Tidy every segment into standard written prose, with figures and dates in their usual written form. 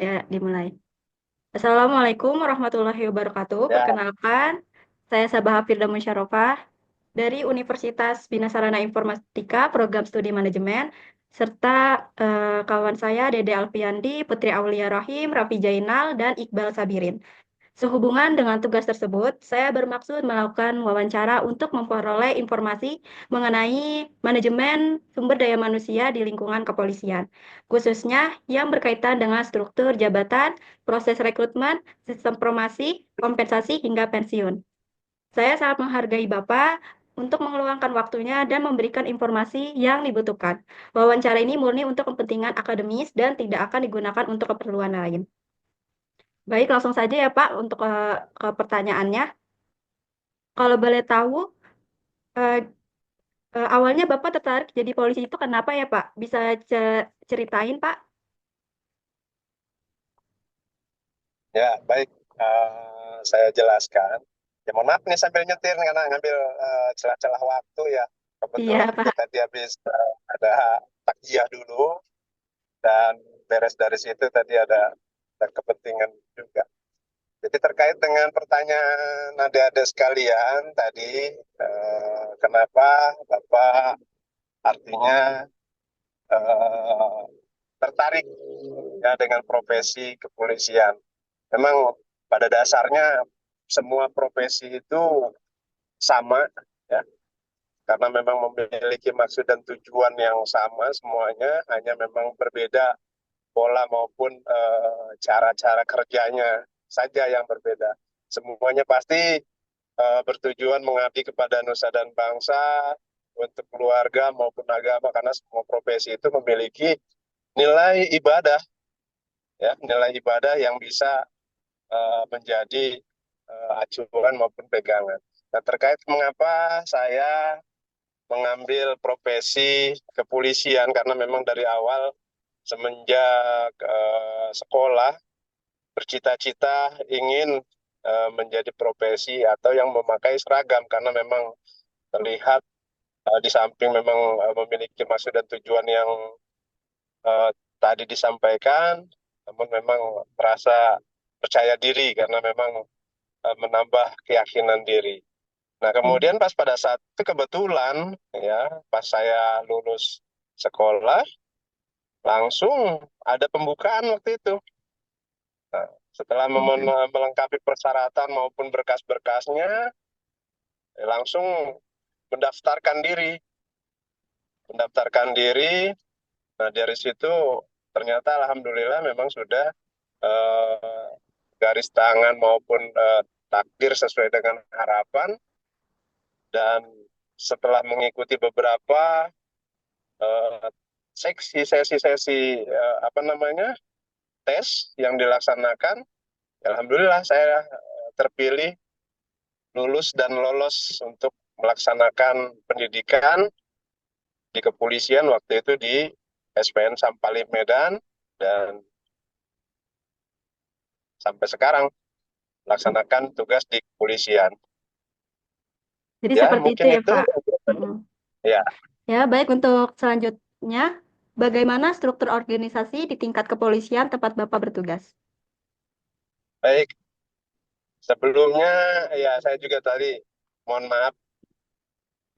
Ya, dimulai. Assalamualaikum warahmatullahi wabarakatuh. Ya, Perkenalkan, saya Sabah Firda Musyarofah dari Universitas Bina Sarana Informatika, Program Studi Manajemen, serta kawan saya Dede Alfiandi, Putri Aulia Rahim, Raffi Jainal, dan Iqbal Sabirin. Sehubungan dengan tugas tersebut, saya bermaksud melakukan wawancara untuk memperoleh informasi mengenai manajemen sumber daya manusia di lingkungan kepolisian, khususnya yang berkaitan dengan struktur jabatan, proses rekrutmen, sistem promosi, kompensasi, hingga pensiun. Saya sangat menghargai Bapak untuk mengeluangkan waktunya dan memberikan informasi yang dibutuhkan. Wawancara ini murni untuk kepentingan akademis dan tidak akan digunakan untuk keperluan lain. Baik, langsung saja ya Pak untuk ke pertanyaannya. Kalau boleh tahu, eh, awalnya Bapak tertarik jadi polisi itu kenapa ya Pak? Bisa ceritain Pak? ya baik. Saya jelaskan. Ya mohon maaf nih sambil nyetir karena ngambil celah-celah waktu ya. Iya Kebetulan juga Pak. tadi habis ada takjiah dulu dan beres dari situ tadi ada kepentingan juga. Jadi terkait dengan pertanyaan adik-adik sekalian tadi, kenapa Bapak artinya eh, tertarik ya dengan profesi kepolisian? Memang pada dasarnya semua profesi itu sama ya, karena memang memiliki maksud dan tujuan yang sama semuanya, hanya memang berbeda pola maupun cara-cara kerjanya saja yang berbeda. Semuanya pasti bertujuan mengabdi kepada nusa dan bangsa, untuk keluarga maupun agama, karena semua profesi itu memiliki nilai ibadah ya, nilai ibadah yang bisa menjadi acuan maupun pegangan. Nah, terkait mengapa saya mengambil profesi kepolisian, karena memang dari awal semenjak sekolah bercita-cita ingin menjadi profesi atau yang memakai seragam, karena memang terlihat di samping memang memiliki maksud dan tujuan yang eh, tadi disampaikan, namun memang merasa percaya diri karena memang menambah keyakinan diri. Nah, kemudian pas pada saat itu kebetulan ya, pas saya lulus sekolah, langsung ada pembukaan waktu itu. Nah, setelah melengkapi persyaratan maupun berkas-berkasnya, langsung mendaftarkan diri. Mendaftarkan diri, nah dari situ ternyata alhamdulillah memang sudah eh, garis tangan maupun takdir sesuai dengan harapan, dan setelah mengikuti beberapa eh, sesi-sesi apa namanya tes yang dilaksanakan, alhamdulillah saya terpilih, lulus dan lolos untuk melaksanakan pendidikan di kepolisian waktu itu di SPN Sampali Medan, dan sampai sekarang melaksanakan tugas di kepolisian. Jadi Ya seperti itu mungkin ya itu. Pak. Mm-mm. Ya, Ya, baik untuk selanjutnya, bagaimana struktur organisasi di tingkat kepolisian tempat Bapak bertugas? baik. Sebelumnya ya saya juga tadi mohon maaf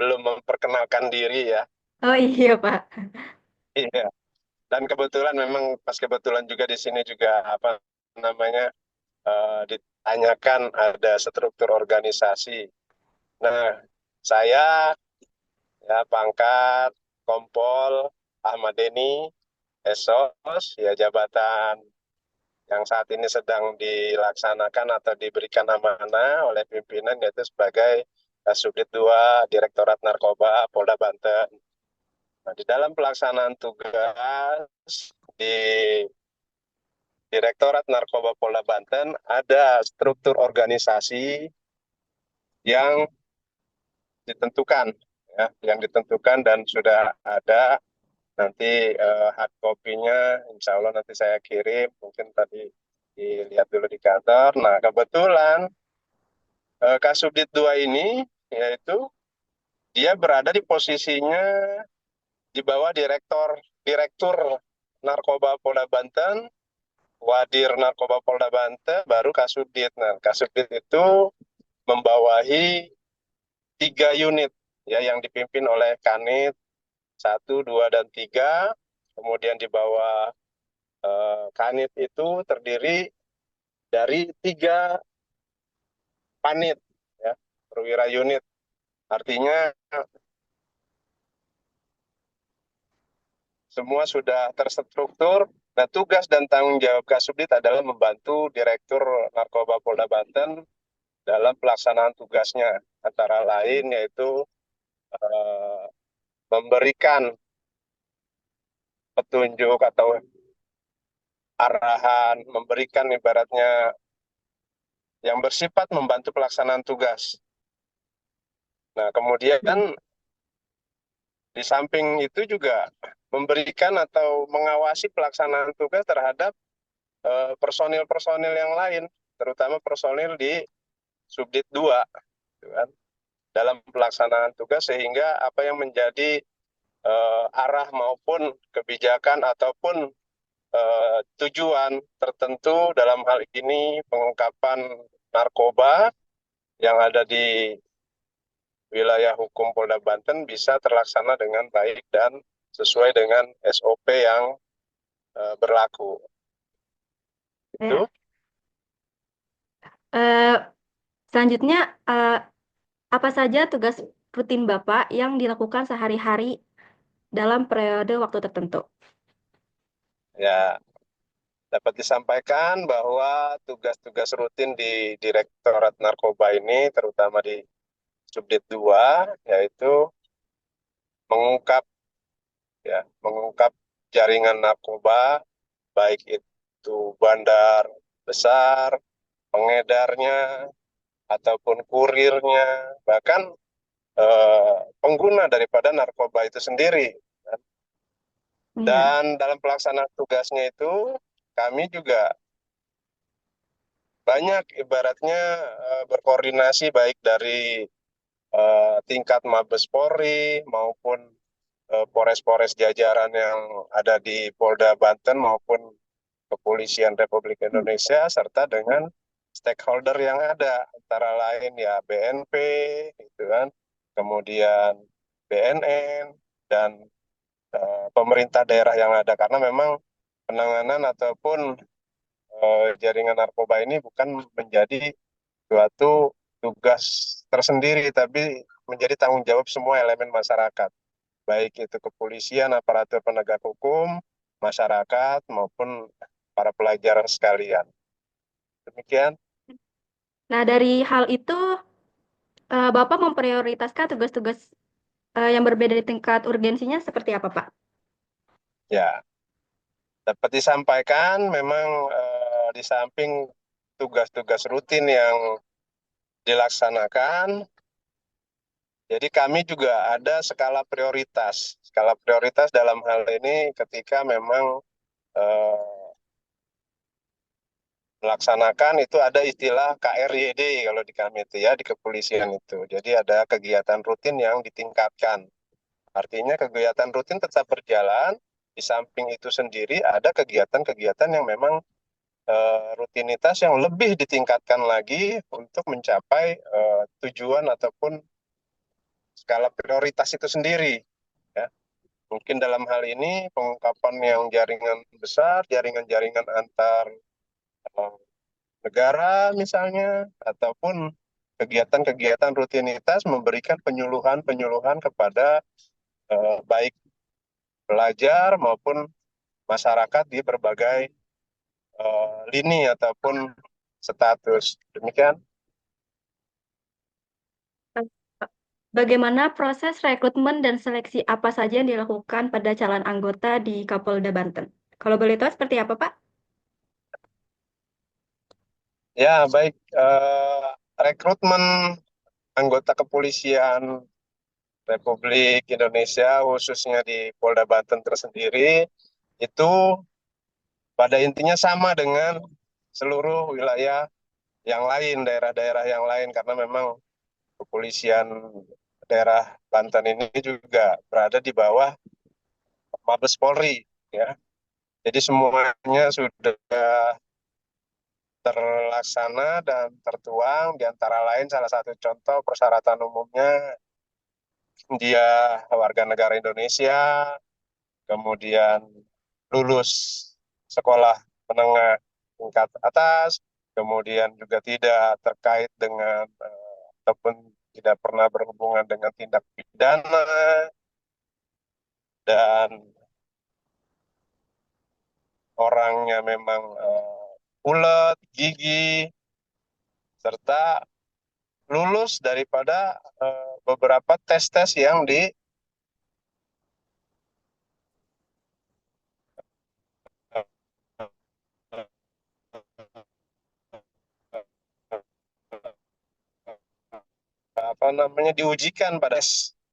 belum memperkenalkan diri ya. Oh iya Pak. Iya. Dan kebetulan memang pas kebetulan juga di sini juga apa namanya ditanyakan ada struktur organisasi. Nah, saya ya pangkat Kompol Ahmad Deni Esos, ya jabatan yang saat ini sedang dilaksanakan atau diberikan amanah oleh pimpinan, yaitu sebagai Subdit 2 Direktorat Narkoba Polda Banten. Nah, di dalam pelaksanaan tugas di Direktorat Narkoba Polda Banten ada struktur organisasi yang ditentukan ya, yang ditentukan dan sudah ada nanti hard copy-nya, insya Allah nanti saya kirim, mungkin tadi dilihat dulu di kantor. Nah, kebetulan Kasubdit 2 ini, yaitu dia berada di posisinya di bawah Direktur Narkoba Polda Banten, Wadir Narkoba Polda Banten, baru Kasubdit. Nah, Kasubdit itu membawahi 3 unit ya yang dipimpin oleh Kanit 1, 2, dan 3. Kemudian di bawah Kanit itu terdiri dari 3 panit ya, perwira unit. Artinya semua sudah terstruktur. Nah, tugas dan tanggung jawab Kasubdit adalah membantu Direktur Narkoba Polda Banten dalam pelaksanaan tugasnya, antara lain yaitu eh, memberikan petunjuk atau arahan, memberikan ibaratnya yang bersifat membantu pelaksanaan tugas. Nah, kemudian di samping itu juga memberikan atau mengawasi pelaksanaan tugas terhadap personil-personil yang lain, terutama personil di Subdit 2, gitu kan, dalam pelaksanaan tugas, sehingga apa yang menjadi arah maupun kebijakan ataupun tujuan tertentu dalam hal ini pengungkapan narkoba yang ada di wilayah hukum Polda Banten bisa terlaksana dengan baik dan sesuai dengan SOP yang berlaku. Itu. Ya. Eh, Selanjutnya, apa saja tugas rutin Bapak yang dilakukan sehari-hari dalam periode waktu tertentu? Ya, dapat disampaikan bahwa tugas-tugas rutin di Direktorat Narkoba ini, terutama di Subdit 2, yaitu mengungkap mengungkap jaringan narkoba, baik itu bandar besar, pengedarnya, ataupun kurirnya, bahkan pengguna daripada narkoba itu sendiri. Iya. Dan dalam pelaksanaan tugasnya itu, kami juga banyak ibaratnya berkoordinasi baik dari tingkat Mabes Polri maupun Polres-Polres jajaran yang ada di Polda Banten maupun Kepolisian Republik Indonesia, serta dengan stakeholder yang ada, antara lain ya BNP, gitu kan, kemudian BNN, dan pemerintah daerah yang ada, karena memang penanganan ataupun jaringan narkoba ini bukan menjadi suatu tugas tersendiri, tapi menjadi tanggung jawab semua elemen masyarakat, baik itu kepolisian, aparatur penegak hukum, masyarakat, maupun para pelajar sekalian. Demikian. Nah, dari hal itu, Bapak memprioritaskan tugas-tugas yang berbeda di tingkat urgensinya seperti apa, Pak? Ya, dapat disampaikan memang di samping tugas-tugas rutin yang dilaksanakan, jadi kami juga ada skala prioritas. Skala prioritas dalam hal ini ketika memang eh, melaksanakan itu ada istilah KRYD kalau di kami itu ya, di kepolisian itu. Jadi ada kegiatan rutin yang ditingkatkan. Artinya kegiatan rutin tetap berjalan, di samping itu sendiri ada kegiatan-kegiatan yang memang rutinitas yang lebih ditingkatkan lagi untuk mencapai tujuan ataupun skala prioritas itu sendiri. Ya. Mungkin dalam hal ini pengungkapan yang jaringan besar, jaringan-jaringan antar eh, negara misalnya, ataupun kegiatan-kegiatan rutinitas memberikan penyuluhan-penyuluhan kepada baik pelajar maupun masyarakat di berbagai lini ataupun status. Demikian. Bagaimana proses rekrutmen dan seleksi apa saja yang dilakukan pada calon anggota di Kapolda Banten? Kalau boleh tahu seperti apa, Pak? Ya, baik. Rekrutmen anggota kepolisian Republik Indonesia, khususnya di Polda Banten tersendiri, itu pada intinya sama dengan seluruh wilayah yang lain, daerah-daerah yang lain, karena memang kepolisian daerah Banten ini juga berada di bawah Mabes Polri, ya. Jadi semuanya sudah terlaksana dan tertuang, di antara lain salah satu contoh persyaratan umumnya dia warga negara Indonesia, kemudian lulus sekolah menengah tingkat atas, kemudian juga tidak terkait dengan ataupun tidak pernah berhubungan dengan tindak pidana, dan orangnya memang ulet, gigih, serta lulus daripada beberapa tes-tes yang apa namanya diujikan pada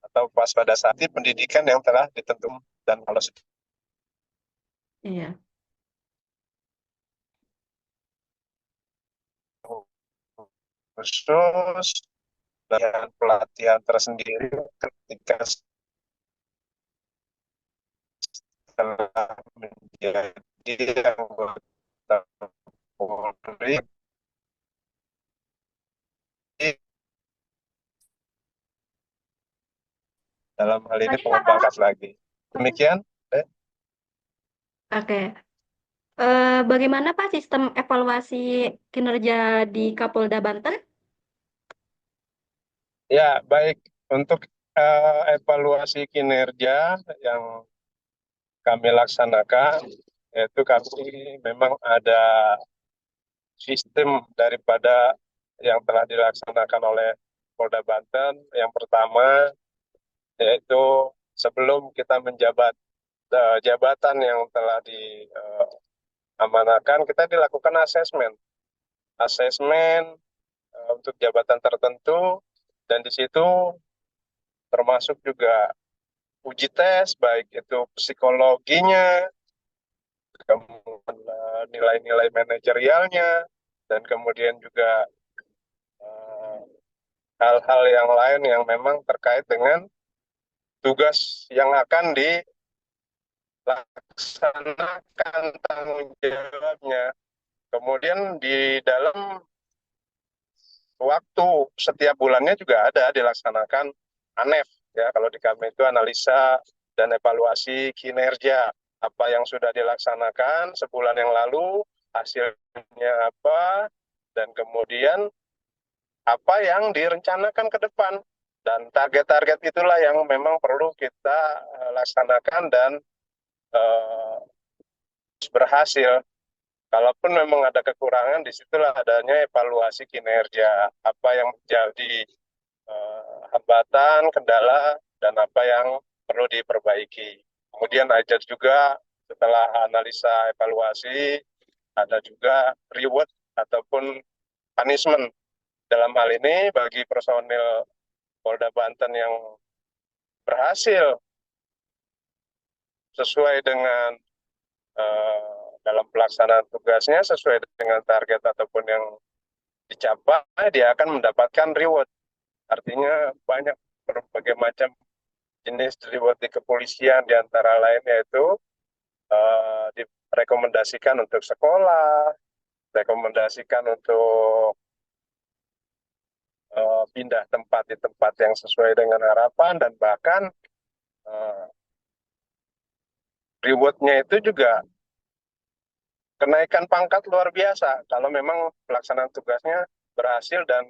atau pas pada saat pendidikan yang telah ditentukan. Dan kalau Iya. khusus dengan pelatihan tersendiri ketika setelah menjadi anggota Polri, dalam hal ini pengembangkan lagi. Demikian. Oke. Bagaimana Pak sistem evaluasi kinerja di Kapolda Banten? Ya, baik. Untuk evaluasi kinerja yang kami laksanakan, yaitu kami memang ada sistem daripada yang telah dilaksanakan oleh Polda Banten. Yang pertama, yaitu sebelum kita menjabat jabatan yang telah diamanahkan, kita dilakukan asesmen. Asesmen untuk jabatan tertentu, dan di situ termasuk juga uji tes, baik itu psikologinya, kemudian nilai-nilai manajerialnya, dan kemudian juga eh, hal-hal yang lain yang memang terkait dengan tugas yang akan dilaksanakan tanggung jawabnya. Kemudian di dalam waktu setiap bulannya juga ada dilaksanakan ANEF, ya, kalau di kami itu analisa dan evaluasi kinerja, apa yang sudah dilaksanakan sebulan yang lalu, hasilnya apa, dan kemudian apa yang direncanakan ke depan. Dan target-target itulah yang memang perlu kita laksanakan dan uh, berhasil. Kalaupun memang ada kekurangan, disitulah adanya evaluasi kinerja, apa yang menjadi hambatan, kendala, dan apa yang perlu diperbaiki. Kemudian ada juga setelah analisa evaluasi, ada juga reward ataupun punishment. Dalam hal ini bagi personil Polda Banten yang berhasil sesuai dengan dalam pelaksanaan tugasnya, sesuai dengan target ataupun yang dicapai, dia akan mendapatkan reward. Artinya banyak berbagai macam jenis reward di kepolisian, di antara lain yaitu direkomendasikan untuk sekolah, rekomendasikan untuk pindah tempat di tempat yang sesuai dengan harapan, dan bahkan uh, rewardnya itu juga kenaikan pangkat luar biasa kalau memang pelaksanaan tugasnya berhasil dan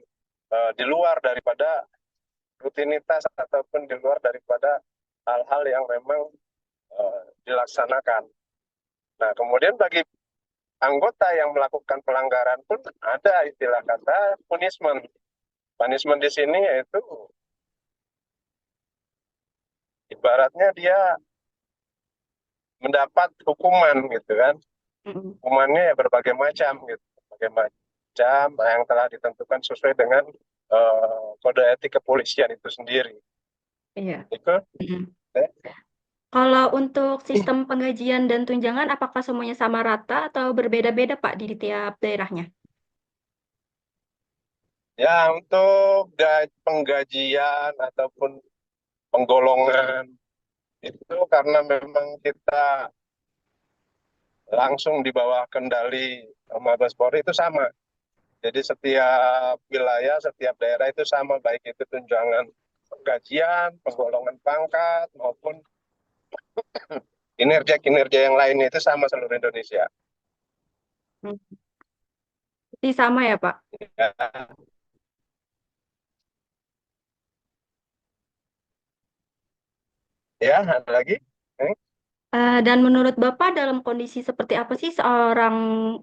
di luar daripada rutinitas ataupun di luar daripada hal-hal yang memang dilaksanakan. Nah, kemudian bagi anggota yang melakukan pelanggaran pun ada istilah kata punishment. Punishment di sini yaitu ibaratnya dia mendapat hukuman gitu kan. Hukumannya ya berbagai macam gitu. Berbagai macam yang telah ditentukan sesuai dengan kode etik kepolisian itu sendiri. Iya. Itu. Kalau untuk sistem penggajian dan tunjangan, apakah semuanya sama rata atau berbeda-beda Pak di tiap daerahnya? Ya, untuk penggajian ataupun penggolongan itu karena memang kita langsung di bawah kendali Mabes Polri itu sama. Jadi setiap wilayah, setiap daerah itu sama, baik itu tunjangan gajian, penggolongan pangkat, maupun kinerja-kinerja yang lainnya itu sama seluruh Indonesia. Hmm. Jadi sama ya, Pak. Ya, ya ada lagi? Eh, Dan menurut Bapak, dalam kondisi seperti apa sih seorang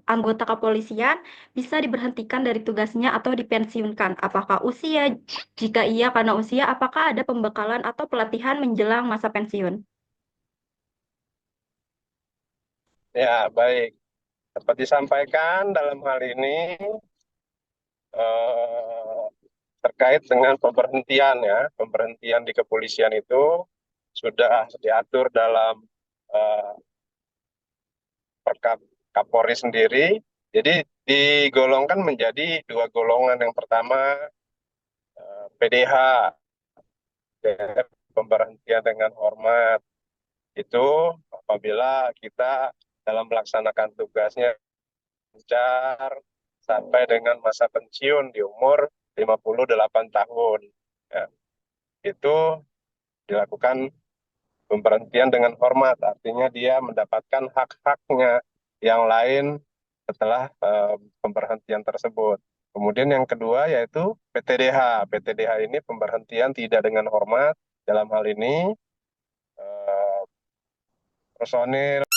anggota kepolisian bisa diberhentikan dari tugasnya atau dipensiunkan? Apakah usia? Jika iya, karena usia, apakah ada pembekalan atau pelatihan menjelang masa pensiun? Ya, baik. Dapat disampaikan dalam hal ini eh, terkait dengan pemberhentian ya, pemberhentian di kepolisian itu sudah diatur dalam eh, Perkap Kapolri sendiri. Jadi digolongkan menjadi dua golongan. Yang pertama PDH, ya, pemberhentian dengan hormat. Itu apabila kita dalam melaksanakan tugasnya lancar sampai dengan masa pensiun di umur 58 tahun. Ya, itu dilakukan pemberhentian dengan hormat, artinya dia mendapatkan hak-haknya yang lain setelah pemberhentian tersebut. Kemudian yang kedua yaitu PTDH. PTDH ini pemberhentian tidak dengan hormat. Dalam hal ini personil